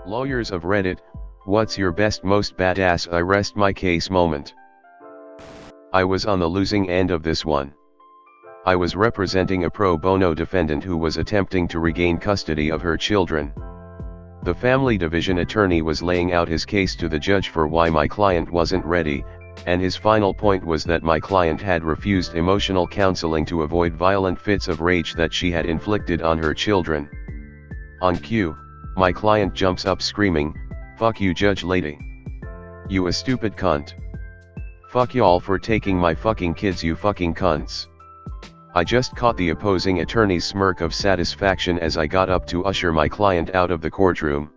Lawyers of Reddit, what's your best most badass I rest my case moment? I was on the losing end of this one. I was representing a pro bono defendant who was attempting to regain custody of her children. The family division attorney was laying out his case to the judge for why my client wasn't ready, and his final point was that my client had refused emotional counseling to avoid violent fits of rage that she had inflicted on her children. On cue, my client jumps up screaming, "Fuck you, judge lady. You a stupid cunt. Fuck y'all for taking my fucking kids, you fucking cunts." I just caught the opposing attorney's smirk of satisfaction as I got up to usher my client out of the courtroom.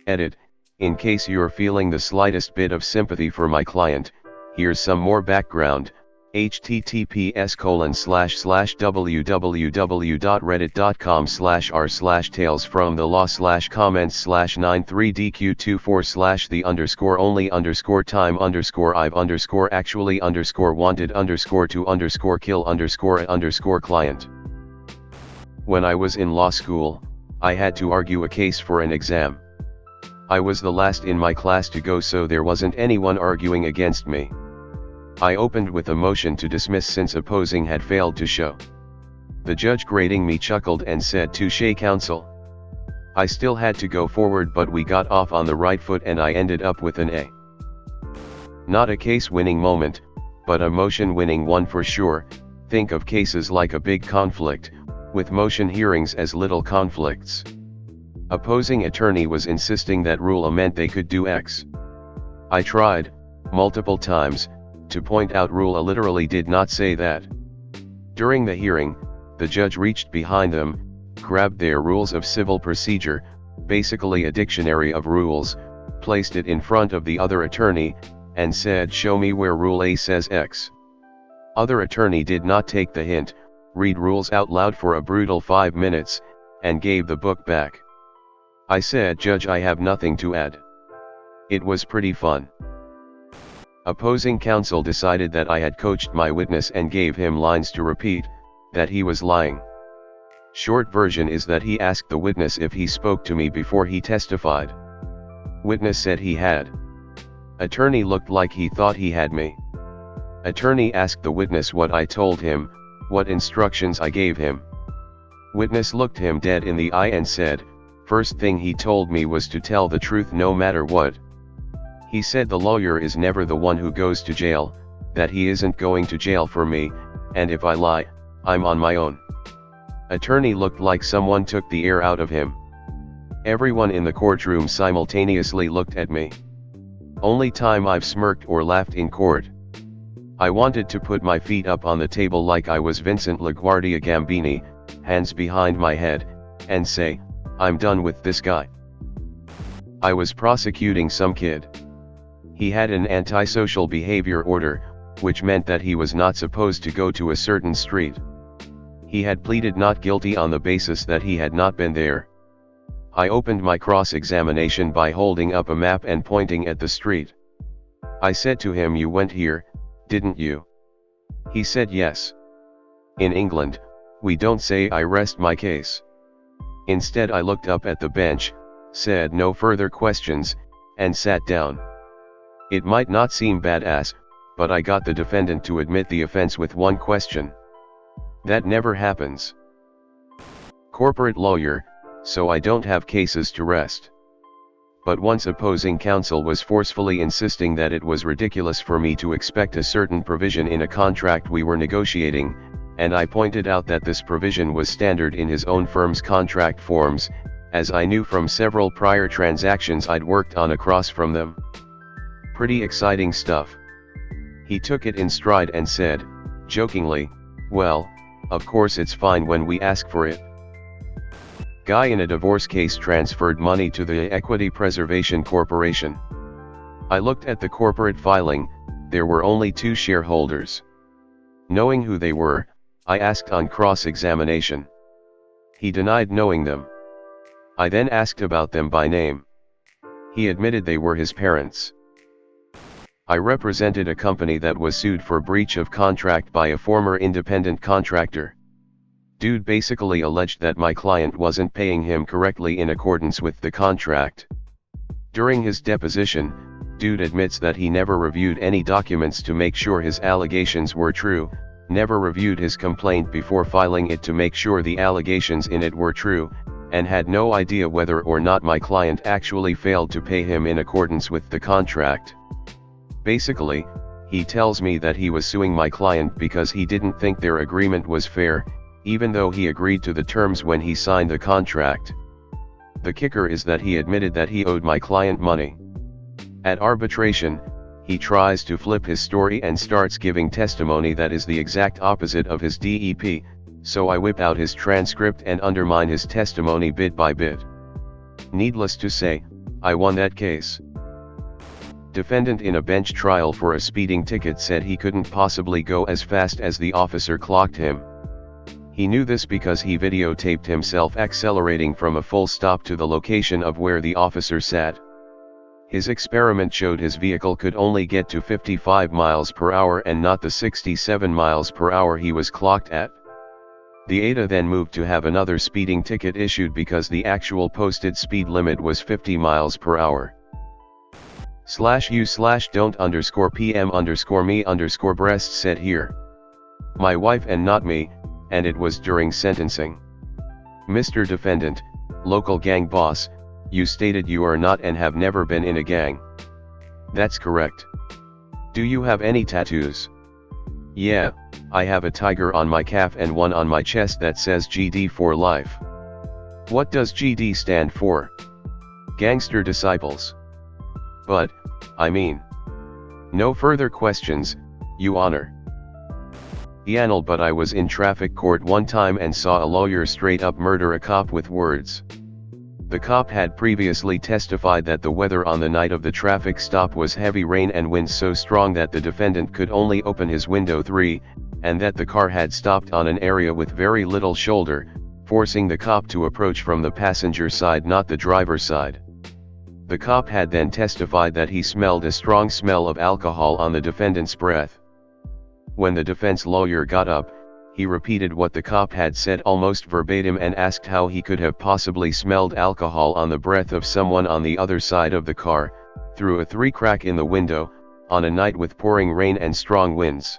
Edit: in case you're feeling the slightest bit of sympathy for my client, here's some more background. https://www.reddit.com/r/tales from the/comments/9/3dq2for/the_only_time_kill_client. When I was in law school, I had to argue a case for an exam. I was the last in my class to go, so there wasn't anyone arguing against me. I opened with a motion to dismiss since opposing had failed to show. The judge grading me chuckled and said, "Touché, counsel." I still had to go forward, but we got off on the right foot and I ended up with an A. Not a case-winning moment, but a motion-winning one for sure. Think of cases like a big conflict, with motion hearings as little conflicts. Opposing attorney was insisting that rule A meant they could do X. I tried, multiple times, to point out rule A literally did not say that. During the hearing, the judge reached behind them, grabbed their rules of civil procedure, basically a dictionary of rules, placed it in front of the other attorney, and said, "Show me where rule A says X." Other attorney did not take the hint, read rules out loud for a brutal 5 minutes, and gave the book back. I said, "Judge, I have nothing to add." It was pretty fun. Opposing counsel decided that I had coached my witness and gave him lines to repeat, that he was lying. Short version is that he asked the witness if he spoke to me before he testified. Witness said he had. Attorney looked like he thought he had me. Attorney asked the witness what I told him, what instructions I gave him. Witness looked him dead in the eye and said, "First thing he told me was to tell the truth no matter what. He said the lawyer is never the one who goes to jail, that he isn't going to jail for me, and if I lie, I'm on my own." Attorney looked like someone took the air out of him. Everyone in the courtroom simultaneously looked at me. Only time I've smirked or laughed in court. I wanted to put my feet up on the table like I was Vincent LaGuardia Gambini, hands behind my head, and say, "I'm done with this guy." I was prosecuting some kid. He had an antisocial behavior order, which meant that he was not supposed to go to a certain street. He had pleaded not guilty on the basis that he had not been there. I opened my cross-examination by holding up a map and pointing at the street. I said to him, "You went here, didn't you?" He said yes. In England, we don't say "I rest my case." Instead, I looked up at the bench, said no further questions, and sat down. It might not seem badass, but I got the defendant to admit the offense with one question. That never happens. Corporate lawyer, so I don't have cases to rest. But once opposing counsel was forcefully insisting that it was ridiculous for me to expect a certain provision in a contract we were negotiating, and I pointed out that this provision was standard in his own firm's contract forms, as I knew from several prior transactions I'd worked on across from them. Pretty exciting stuff. He took it in stride and said, jokingly, "Well, of course it's fine when we ask for it." Guy in a divorce case transferred money to the Equity Preservation Corporation. I looked at the corporate filing, there were only 2 shareholders. Knowing who they were, I asked on cross-examination. He denied knowing them. I then asked about them by name. He admitted they were his parents. I represented a company that was sued for breach of contract by a former independent contractor. Dude basically alleged that my client wasn't paying him correctly in accordance with the contract. During his deposition, dude admits that he never reviewed any documents to make sure his allegations were true, never reviewed his complaint before filing it to make sure the allegations in it were true, and had no idea whether or not my client actually failed to pay him in accordance with the contract. Basically, he tells me that he was suing my client because he didn't think their agreement was fair, even though he agreed to the terms when he signed the contract. The kicker is that he admitted that he owed my client money. At arbitration, he tries to flip his story and starts giving testimony that is the exact opposite of his DEP, so I whip out his transcript and undermine his testimony bit by bit. Needless to say, I won that case. Defendant in a bench trial for a speeding ticket said he couldn't possibly go as fast as the officer clocked him. He knew this because he videotaped himself accelerating from a full stop to the location of where the officer sat. His experiment showed his vehicle could only get to 55 miles per hour and not the 67 miles per hour he was clocked at. The ADA then moved to have another speeding ticket issued because the actual posted speed limit was 50 miles per hour. /u/don't_pm_me_breast said here. My wife and not me, and it was during sentencing. Mr. Defendant, local gang boss, you stated you are not and have never been in a gang. That's correct. Do you have any tattoos? Yeah, I have a tiger on my calf and one on my chest that says GD for life. What does GD stand for? Gangster Disciples. But, I mean. No further questions, Your Honor. But I was in traffic court one time and saw a lawyer straight up murder a cop with words. The cop had previously testified that the weather on the night of the traffic stop was heavy rain and wind so strong that the defendant could only open his window 3, and that the car had stopped on an area with very little shoulder, forcing the cop to approach from the passenger side, not the driver's side. The cop had then testified that he smelled a strong smell of alcohol on the defendant's breath. When the defense lawyer got up, he repeated what the cop had said almost verbatim and asked how he could have possibly smelled alcohol on the breath of someone on the other side of the car, through a 3 crack in the window, on a night with pouring rain and strong winds.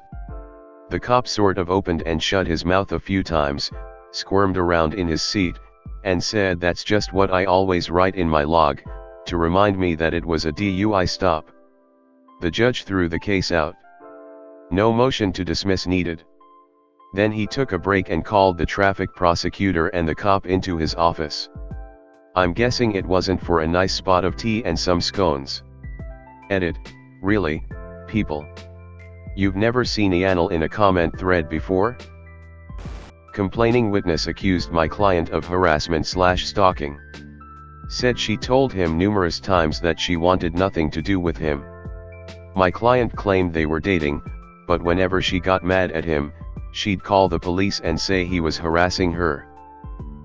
The cop sort of opened and shut his mouth a few times, squirmed around in his seat, and said, "That's just what I always write in my log, to remind me that it was a DUI stop." The judge threw the case out. No motion to dismiss needed. Then he took a break and called the traffic prosecutor and the cop into his office. I'm guessing it wasn't for a nice spot of tea and some scones. Edit, really, people? You've never seen Ianel in a comment thread before? Complaining witness accused my client of harassment/stalking. Said she told him numerous times that she wanted nothing to do with him. My client claimed they were dating, but whenever she got mad at him, she'd call the police and say he was harassing her.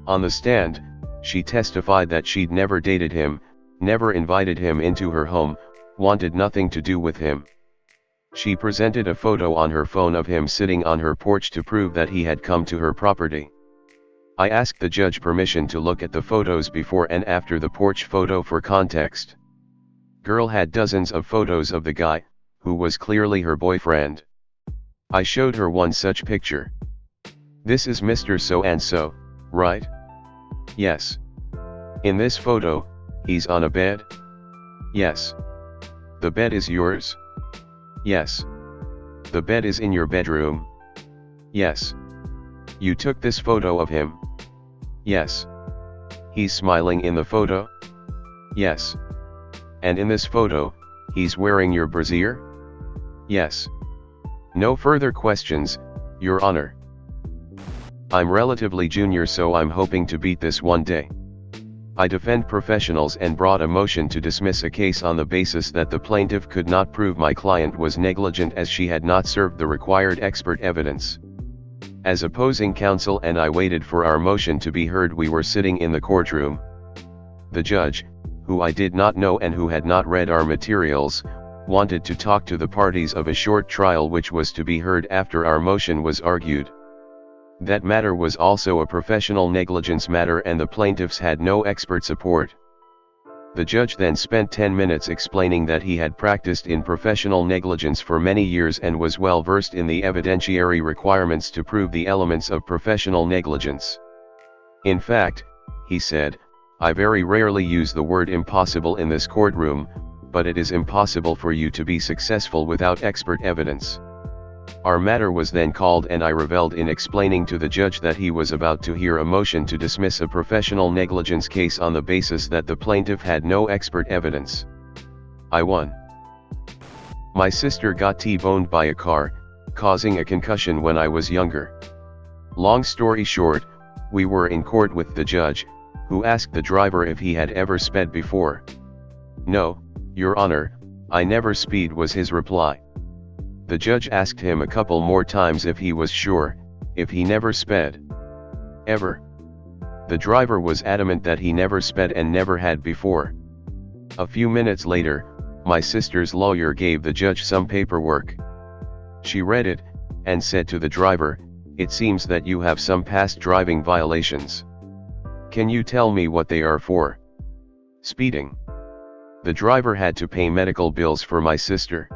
On the stand, she testified that she'd never dated him, never invited him into her home, wanted nothing to do with him. She presented a photo on her phone of him sitting on her porch to prove that he had come to her property. I asked the judge permission to look at the photos before and after the porch photo for context. Girl had dozens of photos of the guy, who was clearly her boyfriend. I showed her one such picture. This is Mr. So-and-so, right? Yes. In this photo, he's on a bed? Yes. The bed is yours? Yes. The bed is in your bedroom? Yes. You took this photo of him? Yes. He's smiling in the photo? Yes. And in this photo, he's wearing your brassiere? Yes. No further questions, Your Honor. I'm relatively junior, so I'm hoping to beat this one day. I defend professionals and brought a motion to dismiss a case on the basis that the plaintiff could not prove my client was negligent as she had not served the required expert evidence. As opposing counsel and I waited for our motion to be heard, we were sitting in the courtroom. The judge, who I did not know and who had not read our materials, wanted to talk to the parties of a short trial which was to be heard after our motion was argued. That matter was also a professional negligence matter and the plaintiffs had no expert support. The judge then spent 10 minutes explaining that he had practiced in professional negligence for many years and was well versed in the evidentiary requirements to prove the elements of professional negligence. In fact, he said, I very rarely use the word impossible in this courtroom, but it is impossible for you to be successful without expert evidence. Our matter was then called and I reveled in explaining to the judge that he was about to hear a motion to dismiss a professional negligence case on the basis that the plaintiff had no expert evidence. I won. My sister got T-boned by a car, causing a concussion when I was younger. Long story short, we were in court with the judge, who asked the driver if he had ever sped before. No, Your Honor, I never speed was his reply. The judge asked him a couple more times if he was sure, if he never sped. Ever. The driver was adamant that he never sped and never had before. A few minutes later, my sister's lawyer gave the judge some paperwork. She read it, and said to the driver, "It seems that you have some past driving violations. Can you tell me what they are for?" Speeding. The driver had to pay medical bills for my sister.